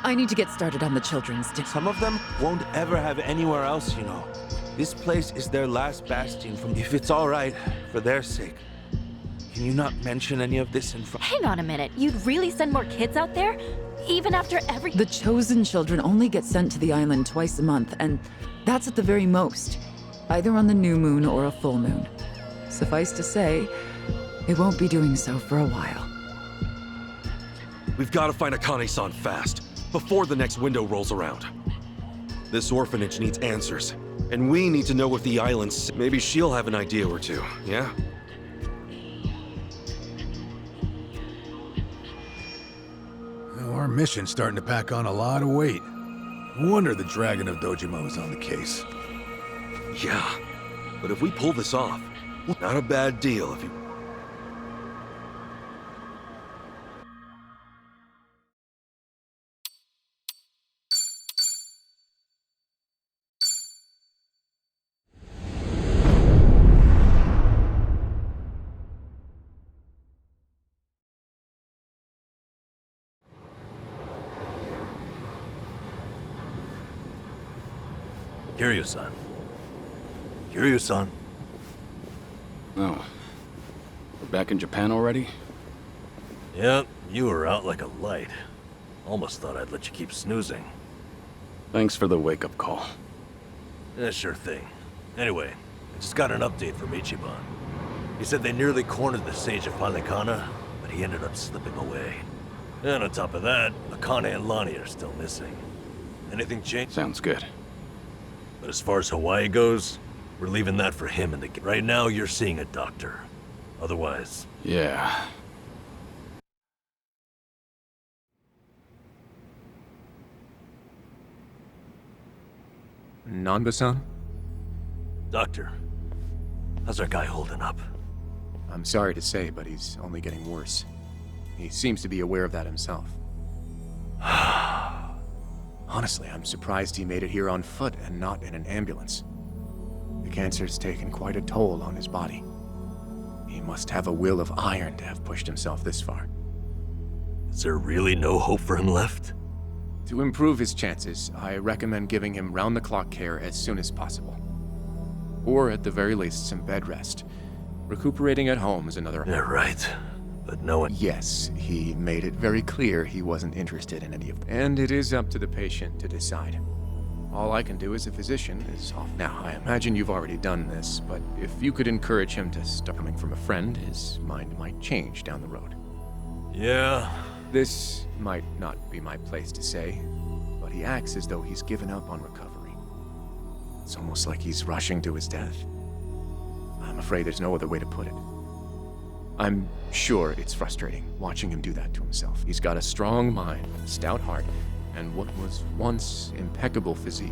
I need to get started on the children's dinner. Some of them won't ever have anywhere else, you know. This place is their last bastion if it's all right, for their sake. Can you not mention any of this in front? Hang on a minute, you'd really send more kids out there? Even after every— The chosen children only get sent to the island twice a month, and that's at the very most. Either on the new moon or a full moon. Suffice to say, it won't be doing so for a while. We've got to find Akane-san fast, before the next window rolls around. This orphanage needs answers, and we need to know if the island's— Maybe she'll have an idea or two, yeah? Well, our mission's starting to pack on a lot of weight. No wonder the Dragon of Dojima is on the case. Yeah, but if we pull this off, not a bad deal if you— Kiryu-san. Kiryu-san. Oh. We're back in Japan already? Yep, you were out like a light. Almost thought I'd let you keep snoozing. Thanks for the wake-up call. Yeah, sure thing. Anyway, I just got an update from Ichiban. He said they nearly cornered the Sage of Palikana, but he ended up slipping away. And on top of that, Akane and Lonnie are still missing. Anything changed? Sounds good. But as far as Hawaii goes, we're leaving that for him and the— Right now, you're seeing a doctor. Otherwise— Yeah. Nanba-san? Doctor, how's our guy holding up? I'm sorry to say, but he's only getting worse. He seems to be aware of that himself. Honestly, I'm surprised he made it here on foot and not in an ambulance. The cancer's taken quite a toll on his body. He must have a will of iron to have pushed himself this far. Is there really no hope for him left? To improve his chances, I recommend giving him round-the-clock care as soon as possible. Or at the very least, some bed rest. Recuperating at home is another— Yeah, right. But no one— Yes, he made it very clear he wasn't interested in any of them. And it is up to the patient to decide. All I can do as a physician is off. Now, I imagine you've already done this, but if you could encourage him to start coming from a friend, his mind might change down the road. Yeah. This might not be my place to say, but he acts as though he's given up on recovery. It's almost like he's rushing to his death. I'm afraid there's no other way to put it. I'm sure it's frustrating watching him do that to himself. He's got a strong mind, stout heart, and what was once impeccable physique.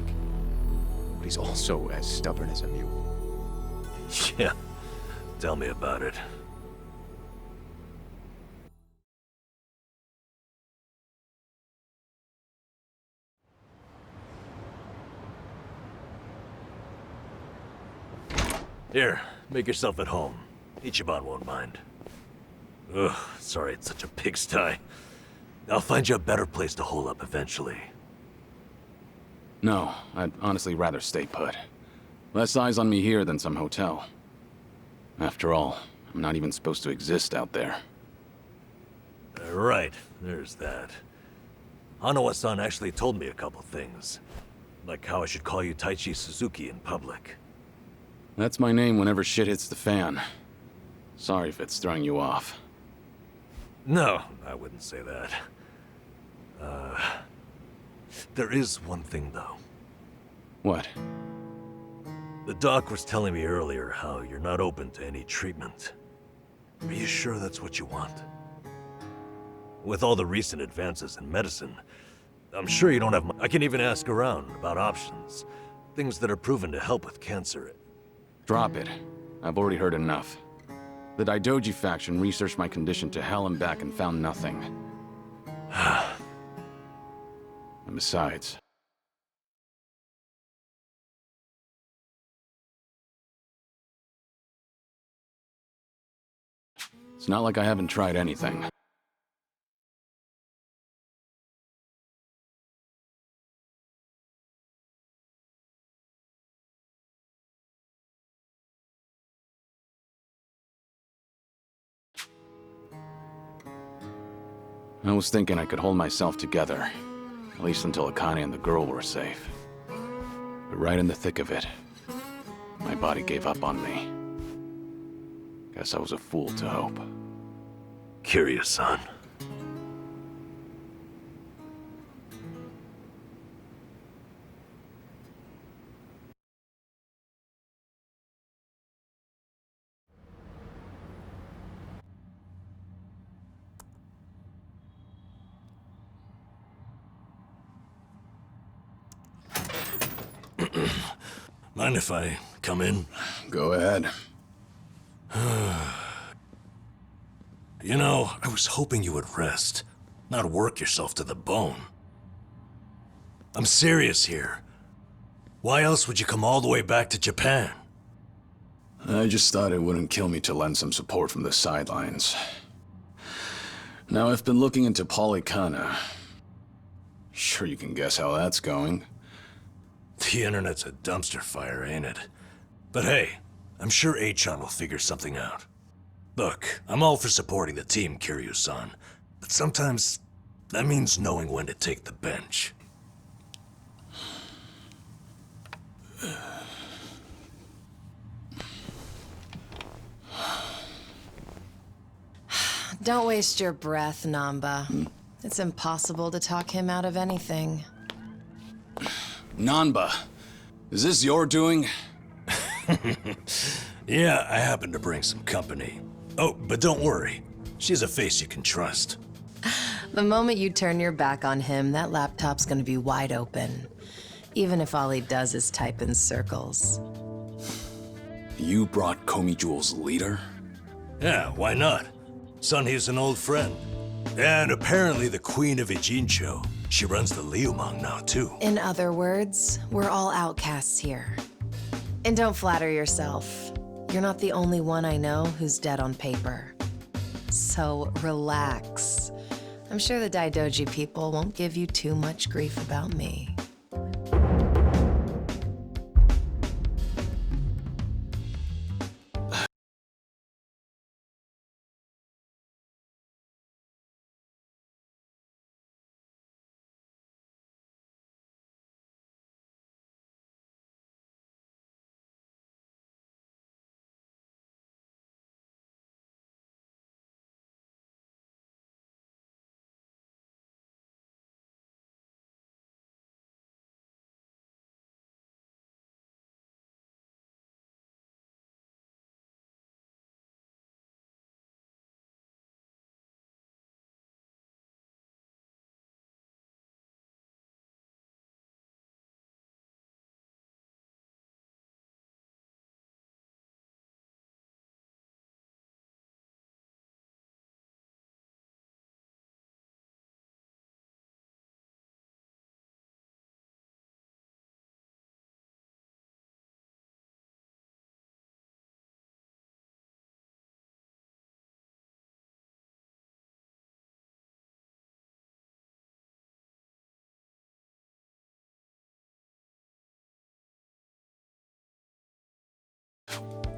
But he's also as stubborn as a mule. Yeah. Tell me about it. Here, make yourself at home. Ichiban won't mind. Ugh, sorry it's such a pigsty. I'll find you a better place to hole up eventually. No, I'd honestly rather stay put. Less eyes on me here than some hotel. After all, I'm not even supposed to exist out there. Right, there's that. Hanawa-san actually told me a couple things. Like how I should call you Taichi Suzuki in public. That's my name whenever shit hits the fan. Sorry if it's throwing you off. No, I wouldn't say that. There is one thing, though. What? The doc was telling me earlier how you're not open to any treatment. Are you sure that's what you want? With all the recent advances in medicine, I'm sure you don't have I can even ask around about options. Things that are proven to help with cancer. Drop it. I've already heard enough. The Daidoji faction researched my condition to hell and back and found nothing. And besides... It's not like I haven't tried anything. I was thinking I could hold myself together, at least until Akane and the girl were safe. But right in the thick of it, my body gave up on me. Guess I was a fool to hope. Kiryu-san. Mind if I come in? Go ahead. You know, I was hoping you would rest, not work yourself to the bone. I'm serious here. Why else would you come all the way back to Japan? I just thought it wouldn't kill me to lend some support from the sidelines. Now, I've been looking into Polycana. Sure you can guess how that's going. The internet's a dumpster fire, ain't it? But hey, I'm sure Achan will figure something out. Look, I'm all for supporting the team, Kiryu-san, but sometimes that means knowing when to take the bench. Don't waste your breath, Namba. It's impossible to talk him out of anything. Nanba, is this your doing? Yeah, I happen to bring some company. Oh, but don't worry. She's a face you can trust. The moment you turn your back on him, that laptop's gonna be wide open. Even if all he does is type in circles. You brought Komi Jewel's leader? Yeah, why not? Seonhee's an old friend. And apparently the Queen of Ijincho. She runs the Liumang now, too. In other words, we're all outcasts here. And don't flatter yourself. You're not the only one I know who's dead on paper. So relax. I'm sure the Daidoji people won't give you too much grief about me.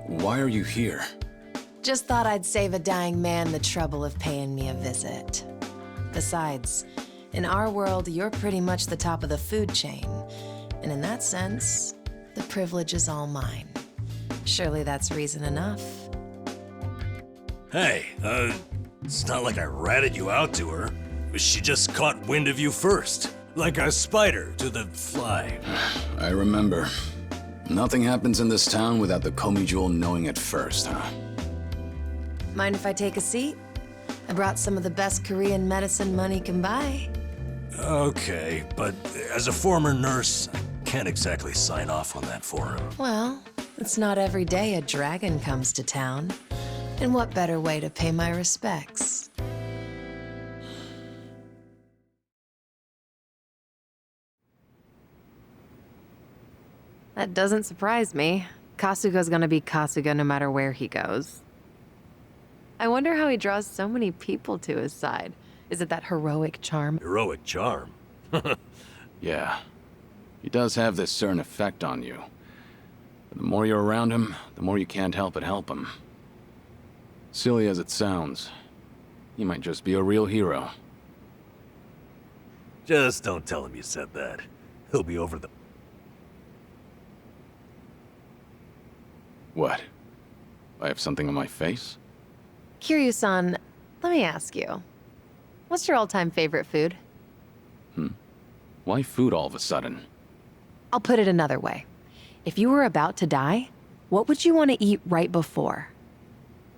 Why are you here? Just thought I'd save a dying man the trouble of paying me a visit. Besides, in our world, you're pretty much the top of the food chain. And in that sense, the privilege is all mine. Surely that's reason enough. Hey, it's not like I ratted you out to her. She just caught wind of you first. Like a spider to the fly. I remember. Nothing happens in this town without the Komi Jewel knowing it first, huh? Mind if I take a seat? I brought some of the best Korean medicine money can buy. Okay, but as a former nurse, I can't exactly sign off on that for him. Well, it's not every day a dragon comes to town. And what better way to pay my respects? That doesn't surprise me. Kasuga's gonna be Kasuga no matter where he goes. I wonder how he draws so many people to his side. Is it that heroic charm? Heroic charm? Yeah. He does have this certain effect on you. But the more you're around him, the more you can't help but help him. Silly as it sounds, he might just be a real hero. Just don't tell him you said that. He'll be over the... What? I have something on my face? Kiryu-san, let me ask you. What's your all-time favorite food? Why food all of a sudden? I'll put it another way. If you were about to die, what would you want to eat right before?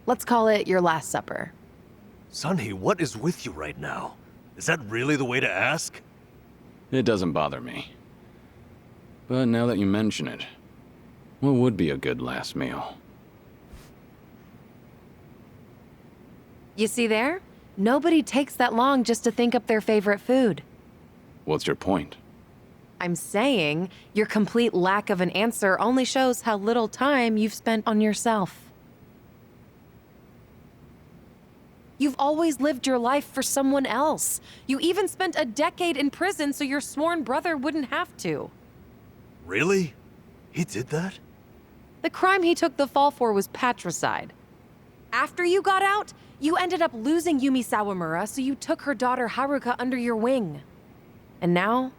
Let's call it your last supper. Seonhee, what is with you right now? Is that really the way to ask? It doesn't bother me. But now that you mention it, what would be a good last meal? You see there? Nobody takes that long just to think up their favorite food. What's your point? I'm saying your complete lack of an answer only shows how little time you've spent on yourself. You've always lived your life for someone else. You even spent a decade in prison so your sworn brother wouldn't have to. Really? He did that? The crime he took the fall for was patricide. After you got out, you ended up losing Yumi Sawamura, so you took her daughter Haruka under your wing. And now,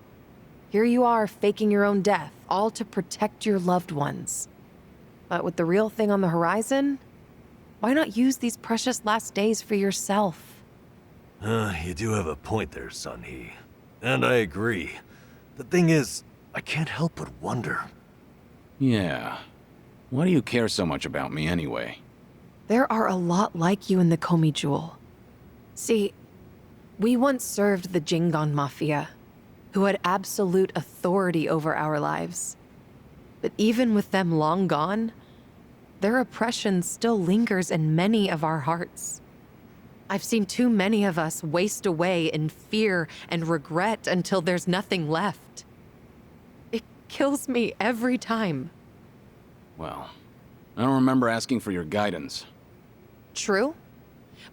here you are faking your own death, all to protect your loved ones. But with the real thing on the horizon, why not use these precious last days for yourself? You do have a point there, Seonhee. And I agree. The thing is, I can't help but wonder. Yeah. Why do you care so much about me anyway? There are a lot like you in the Komi Jewel. See, we once served the Jingon Mafia, who had absolute authority over our lives. But even with them long gone, their oppression still lingers in many of our hearts. I've seen too many of us waste away in fear and regret until there's nothing left. It kills me every time. Well, I don't remember asking for your guidance. True,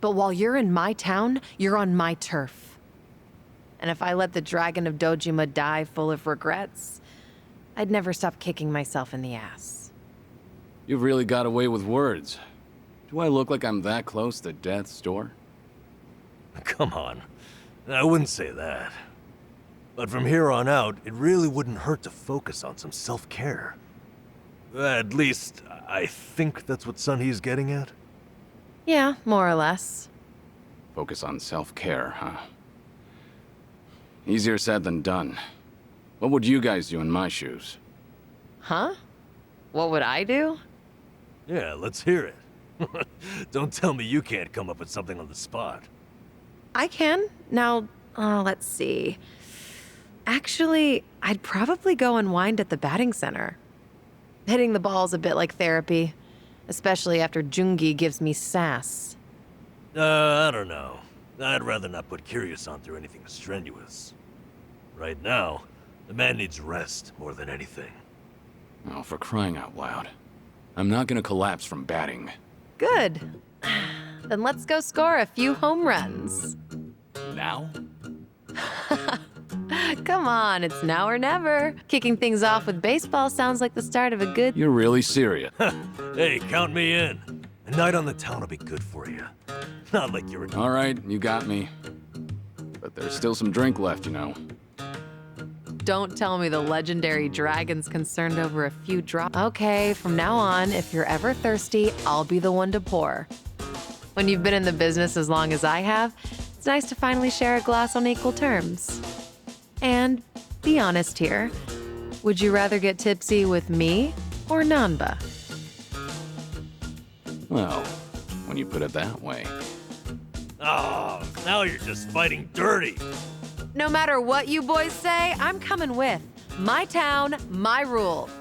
but while you're in my town, you're on my turf. And if I let the Dragon of Dojima die full of regrets, I'd never stop kicking myself in the ass. You've really got away with words. Do I look like I'm that close to death's door? Come on. I wouldn't say that. But from here on out, it really wouldn't hurt to focus on some self-care. At least, I think that's what Seonhee's getting at. Yeah, more or less. Focus on self-care, huh? Easier said than done. What would you guys do in my shoes? Huh? What would I do? Yeah, let's hear it. Don't tell me you can't come up with something on the spot. I can. Now, let's see. Actually, I'd probably go unwind at the batting center. Hitting the ball's a bit like therapy, especially after Jungi gives me sass. I don't know. I'd rather not put Kiryu-san through anything strenuous. Right now, the man needs rest more than anything. Oh, for crying out loud. I'm not gonna collapse from batting. Good. Then let's go score a few home runs. Now? Come on, it's now or never. Kicking things off with baseball sounds like the start of a good... You're really serious. Hey, count me in. A night on the town will be good for you. Not like you're... All right, you got me. But there's still some drink left, you know. Don't tell me the legendary dragon's concerned over a few drops. Okay, from now on, if you're ever thirsty, I'll be the one to pour. When you've been in the business as long as I have, it's nice to finally share a glass on equal terms. And be honest here, would you rather get tipsy with me or Nanba? Well, when you put it that way. Oh, now you're just fighting dirty. No matter what you boys say, I'm coming with. My town, my rules.